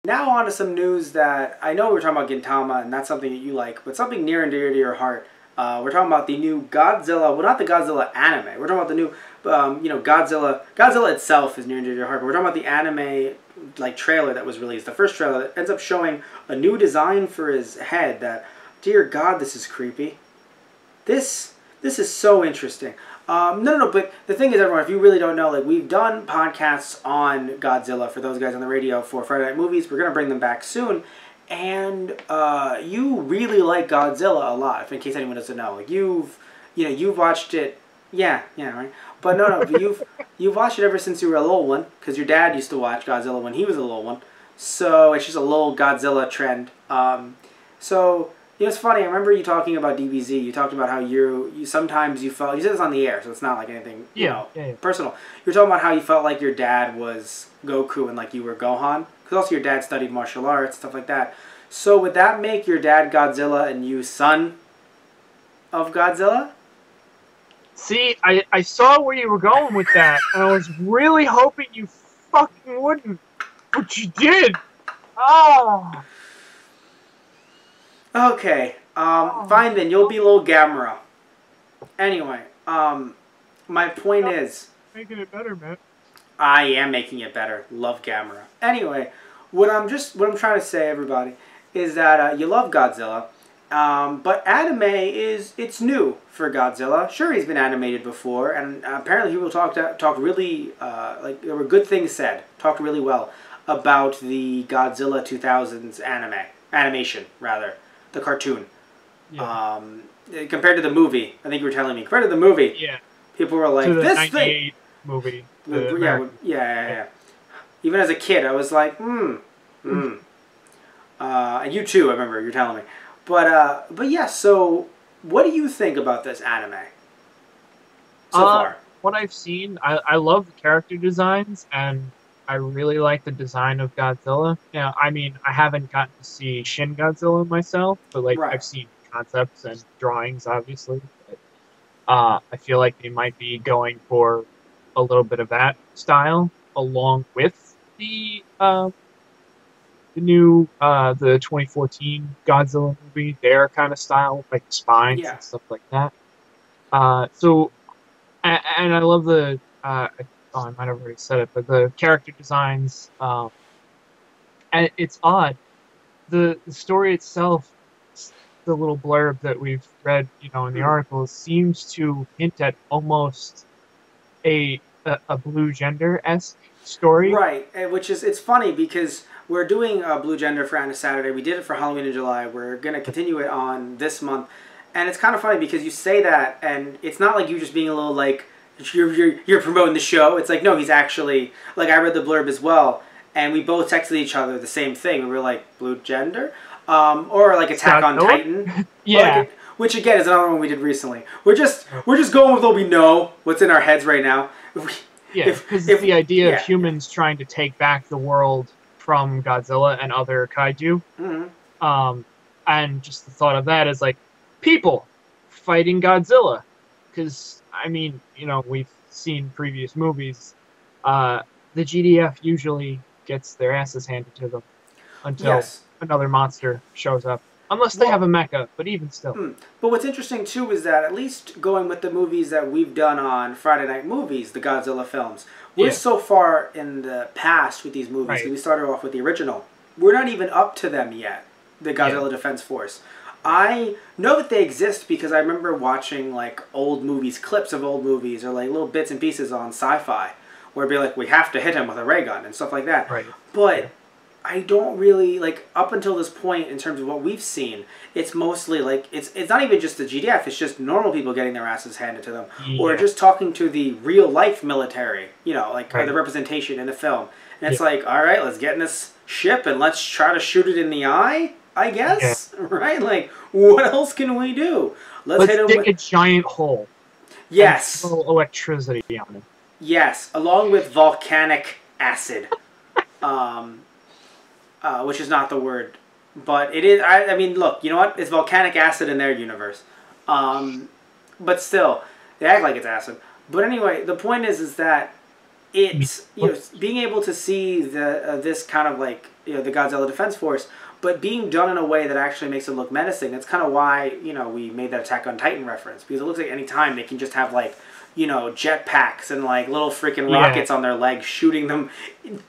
Now on to some news that I know we're talking about Gintama, and that's something that you like, but something near and dear to your heart. We're talking about the new Godzilla. Well, not the Godzilla anime. We're talking about the new, Godzilla. Godzilla itself is near and dear to your heart, but we're talking about the anime trailer that was released. The first trailer that ends up showing a new design for his head. That, dear God, this is creepy. This is so interesting. No, but the thing is, everyone, if you really don't know, we've done podcasts on Godzilla for those guys on the radio for Friday Night Movies. We're going to bring them back soon. And you really like Godzilla a lot, if in case anyone doesn't know. You've watched it. Yeah, right. But but you've watched it ever since you were a little one, because your dad used to watch Godzilla when he was a little one. So it's just a little Godzilla trend. It's funny. I remember you talking about DBZ. You talked about how you sometimes you felt. You said this on the air, so it's not like anything personal. You were talking about how you felt like your dad was Goku and you were Gohan, because also your dad studied martial arts, stuff like that. So would that make your dad Godzilla and you son of Godzilla? See, I saw where you were going with that, and I was really hoping you fucking wouldn't, but you did. Oh. Okay, fine then, you'll be little Gamera. Anyway, my point is... Making it better, man. I am making it better. Love Gamera. Anyway, what I'm trying to say, everybody, is that you love Godzilla, but anime it's new for Godzilla. Sure, he's been animated before, and apparently people talked really, there were good things said, talked really well about the Godzilla 2000s animation, rather. The cartoon. Yeah. Compared to the movie, I think you were telling me. Compared to the movie, yeah, people were like, to the "This 98 movie." Yeah. Even as a kid, I was like, And you too. I remember you were telling me. But yeah. So, what do you think about this anime so far? What I've seen, I love the character designs, and I really like the design of Godzilla. Yeah, I mean, I haven't gotten to see Shin Godzilla myself, but Right. I've seen concepts and drawings, obviously. But, I feel like they might be going for a little bit of that style, along with the new the 2014 Godzilla movie, their kind of style, like the spines and stuff like that. And I love the. I might have already said it, but the character designs, and it's odd. The story itself, the little blurb that we've read, in the article, seems to hint at almost a Blue Gender-esque story. Right, which is, it's funny because we're doing Blue Gender for Anna Saturday. We did it for Halloween in July. We're going to continue it on this month. And it's kind of funny because you say that, and it's not like you just being a little you're promoting the show. It's no, he's actually, I read the blurb as well, and we both texted each other the same thing. We were like, Blue Gender? Or Attack on Titan. Yeah. Which again is another one we did recently. We're just going with what we know, what's in our heads right now. Because the idea of humans trying to take back the world from Godzilla and other kaiju. Mm-hmm. And just the thought of that is people fighting Godzilla. Because, I mean, we've seen previous movies. The GDF usually gets their asses handed to them until another monster shows up. Unless they have a mecha, but even still. But what's interesting, too, is that at least going with the movies that we've done on Friday Night Movies, the Godzilla films, we're so far in the past with these movies. Right. We started off with the original. We're not even up to them yet, the Godzilla Defense Force. I know that they exist because I remember watching, old movies, clips of old movies, or, little bits and pieces on Sci-Fi, where it'd be we have to hit him with a ray gun and stuff like that. Right. But I don't really, up until this point, in terms of what we've seen, it's mostly, it's not even just the GDF, it's just normal people getting their asses handed to them. Yeah. Or just talking to the real-life military, or the representation in the film. And it's all right, let's get in this ship and let's try to shoot it in the eye, I guess? Yeah. Right? What else can we do? Let's hit him with a giant hole. Yes. And throw electricity on it. Yes, along with volcanic acid. Which is not the word, but it is. I mean, look, you know what? It's volcanic acid in their universe, but still, they act like it's acid. But anyway, the point is that it's, being able to see this kind of like, the Godzilla Defense Force, but being done in a way that actually makes it look menacing. That's kind of why, we made that Attack on Titan reference, because it looks like any time they can just have like, jetpacks and like little freaking rockets on their legs shooting them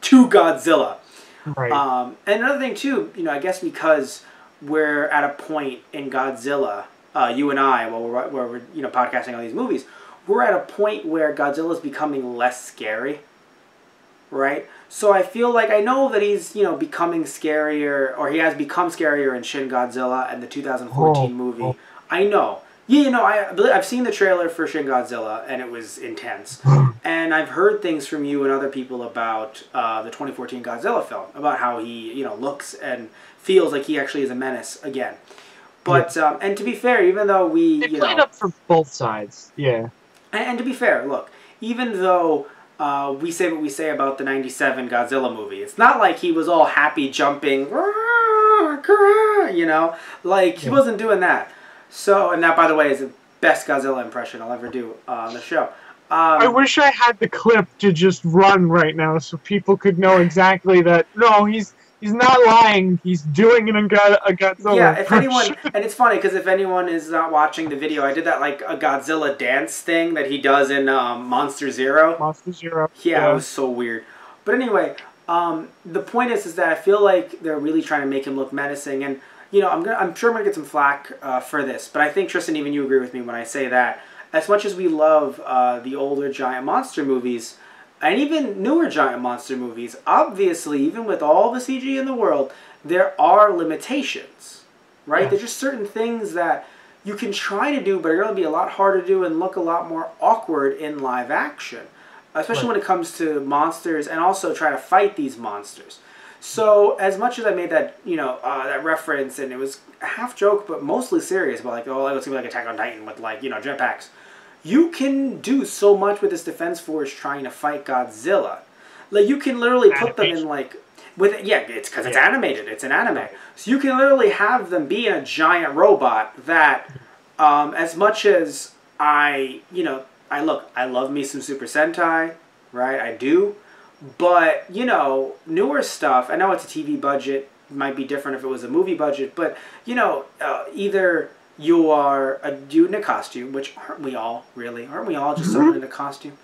to Godzilla. Right. And another thing too, I guess because we're at a point in Godzilla, you and I, while we're podcasting on these movies, we're at a point where Godzilla is becoming less scary, right? So I feel like, I know that he's becoming scarier, or he has become scarier in Shin Godzilla and the 2014 movie. I know. Yeah, I've seen the trailer for Shin Godzilla, and it was intense. And I've heard things from you and other people about the 2014 Godzilla film, about how he, looks and feels like he actually is a menace again. But, and to be fair, even though they played up for both sides, yeah. And to be fair, look, even though we say what we say about the 97 Godzilla movie, it's not like he was all happy jumping, like, he wasn't doing that. So, and that, by the way, is the best Godzilla impression I'll ever do on the show. I wish I had the clip to just run right now so people could know exactly that, no, he's not lying, he's doing a Godzilla Yeah, if impression. anyone, and it's funny, because if anyone is not watching the video, I did that, like, a Godzilla dance thing that he does in Monster Zero. Monster Zero. Yeah, it was so weird. But anyway, the point is that I feel like they're really trying to make him look menacing, and I'm sure I'm gonna get some flack for this, but I think, Tristan, even you agree with me when I say that. As much as we love the older giant monster movies, and even newer giant monster movies, obviously, even with all the CG in the world, there are limitations, right? Yeah. There's just certain things that you can try to do, but are going to be a lot harder to do and look a lot more awkward in live action, especially when it comes to monsters and also try to fight these monsters. So as much as I made that, that reference, and it was a half joke, but mostly serious, about like, oh, it's going to be like Attack on Titan with like, jetpacks. You can do so much with this Defense Force trying to fight Godzilla. Like, you can literally put them in like, it's because it's animated. It's an anime. So you can literally have them be in a giant robot that, as much as I love me some Super Sentai, right? I do. But, newer stuff, I know it's a TV budget, it might be different if it was a movie budget, but, either you are a dude in a costume, which aren't we all, really? Aren't we all just someone in a costume?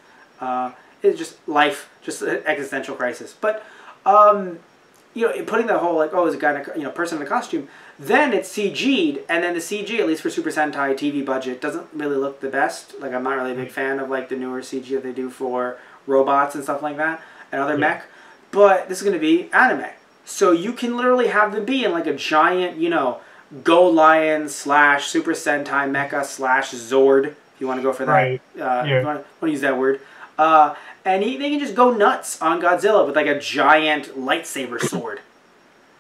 It's just life, just an existential crisis. But, putting the whole, like, oh, is a guy in a, person in a costume, then it's CG'd, and then the CG, at least for Super Sentai TV budget, doesn't really look the best. Like, I'm not really a big fan of, like, the newer CG that they do for robots and stuff like that, and other mech. But this is going to be anime. So you can literally have them be in, like, a giant, Go Lion / Super Sentai Mecha / Zord, if you want to go for that. Right. If you want to use that word. And they can just go nuts on Godzilla with like a giant lightsaber sword.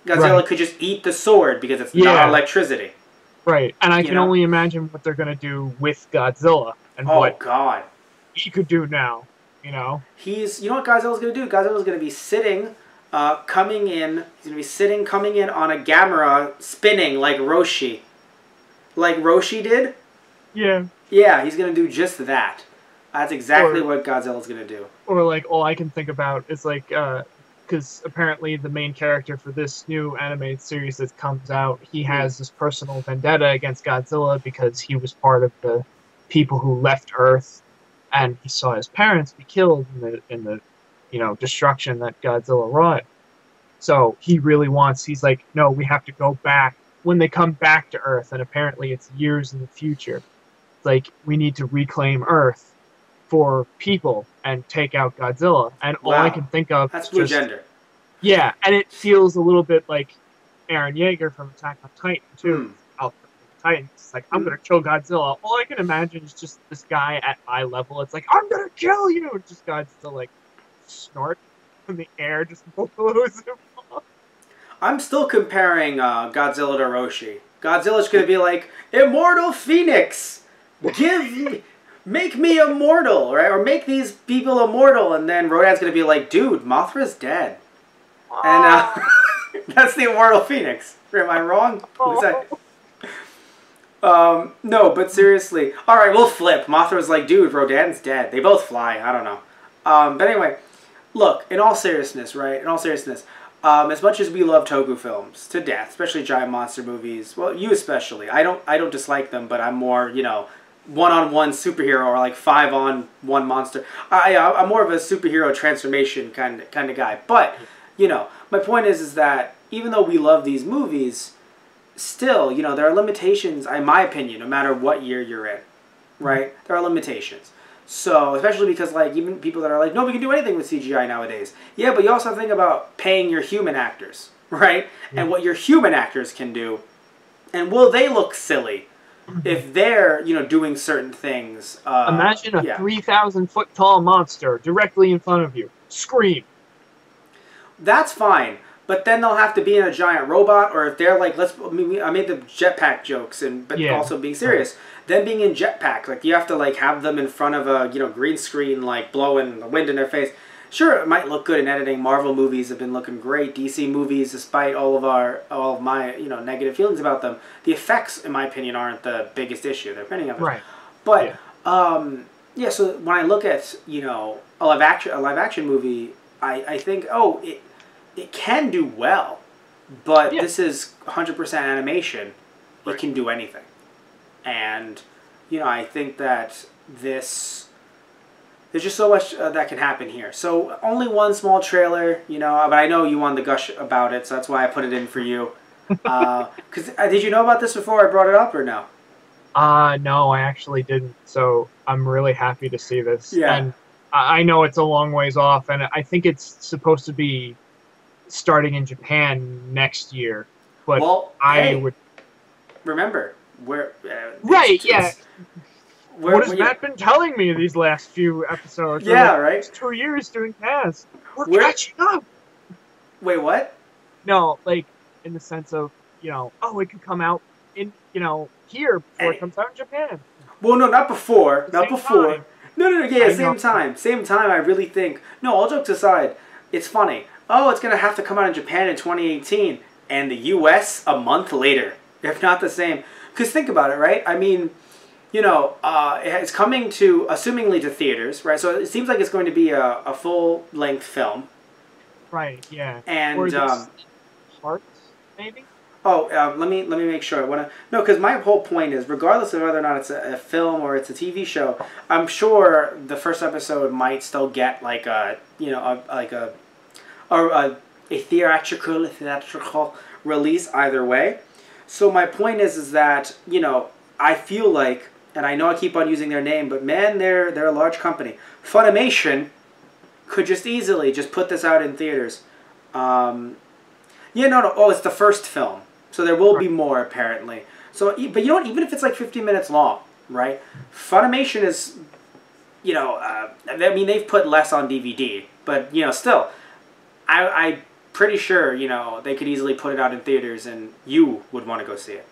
Godzilla could just eat the sword because it's not electricity. Right, and I can only imagine what they're going to do with Godzilla and what God he could do now, He's, what Godzilla's going to do? Godzilla's going to be sitting... coming in on a Gamera, spinning like Roshi. Like Roshi did? Yeah. Yeah, he's going to do just that. That's exactly what Godzilla's going to do. Or, like, all I can think about is, like, because apparently the main character for this new animated series that comes out, he has this personal vendetta against Godzilla because he was part of the people who left Earth, and he saw his parents be killed in the destruction that Godzilla wrought. So he really he's like, no, we have to go back. When they come back to Earth, and apparently it's years in the future, like, we need to reclaim Earth for people and take out Godzilla. And all I can think of is Blue Gender. Yeah, and it feels a litlittle bit like Eren Yeager from Attack on Titan, too. Titans. It's like, I'm gonna kill Godzilla. All I can imagine is just this guy at eye level. It's like, I'm gonna kill you! And just Godzilla, like, snort in the air, just blows him off. I'm still comparing Godzilla to Roshi. Godzilla's gonna be like, Immortal Phoenix! Make me immortal, right? Or make these people immortal. And then Rodan's gonna be like, dude, Mothra's dead. And that's the Immortal Phoenix. Am I wrong? What is that? No, but seriously. Alright, we'll flip. Mothra's like, dude, Rodan's dead. They both fly. I don't know. But anyway, look, in all seriousness, right? In all seriousness, as much as we love toku films to death, especially giant monster movies, well, you especially, I don't dislike them, but I'm more, one-on-one superhero or like five-on-one monster. I'm more of a superhero transformation kind of guy. But my point is that even though we love these movies, still, there are limitations, in my opinion, no matter what year you're in, right? There are limitations. So, especially because, like, even people that are like, no, we can do anything with CGI nowadays. Yeah, but you also have to think about paying your human actors, right? And what your human actors can do. And will they look silly if they're, doing certain things? Imagine a 3,000-foot tall monster directly in front of you. Scream. That's fine. But then they'll have to be in a giant robot, or if they're like, I made the jetpack jokes, but also being serious. Them being in jetpacks, like you have to like have them in front of a green screen, like blowing the wind in their face. Sure, it might look good in editing. Marvel movies have been looking great. DC movies, despite all of my negative feelings about them, the effects, in my opinion, aren't the biggest issue. They're depending on it. Right. But so when I look at a live action movie, I think it can do well, but this is 100% animation. It can do anything. And, I think that there's just so much that can happen here. So only one small trailer, but I know you wanted to gush about it, so that's why I put it in for you. Because did you know about this before I brought it up or no? No, I actually didn't. So I'm really happy to see this. Yeah. And I know it's a long ways off, and I think it's supposed to be starting in Japan next year. But would remember. What has Matt been telling me these last few episodes? Yeah, right? It's 2 years doing cast. We're catching up. Wait, what? No, like, in the sense of, it could come out in, here before it comes out in Japan. Well, no, not before. Not before. Time. No, yeah, same time. Same time, I really think. No, all jokes aside, it's funny. Oh, it's going to have to come out in Japan in 2018. And the U.S. a month later, if not the same. Because think about it, right? I mean, it's coming to, assumingly to theaters, right? So it seems like it's going to be a full-length film. Right, yeah. And, or parts, maybe? Oh, let me make sure. Because my whole point is, regardless of whether or not it's a film or it's a TV show, I'm sure the first episode might still get like a theatrical release either way. So my point is that, I feel like, and I know I keep on using their name, but man, they're a large company. Funimation could just easily just put this out in theaters. Oh, it's the first film. So there will be more, apparently. So, but even if it's like 15 minutes long, right? Funimation is, they've put less on DVD, but, still, I'm pretty sure, they could easily put it out in theaters and you would want to go see it.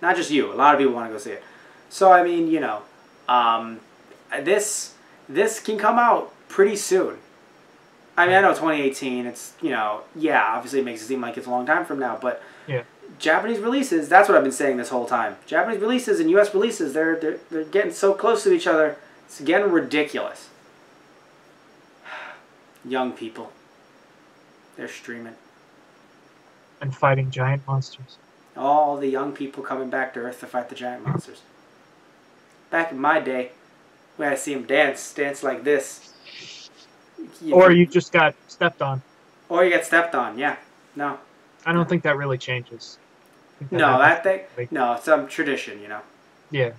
Not just you. A lot of people want to go see it. So, I mean, this can come out pretty soon. I mean, I know 2018, it's, obviously it makes it seem like it's a long time from now, but Japanese releases, that's what I've been saying this whole time. Japanese releases and US releases, they're getting so close to each other, it's getting ridiculous. Young people. They're streaming. And fighting giant monsters. All the young people coming back to Earth to fight the giant monsters. Back in my day, we had to see them dance like this. Or you just got stepped on. Or you get stepped on, yeah. No. I don't think that really changes. No, it's some tradition, Yeah.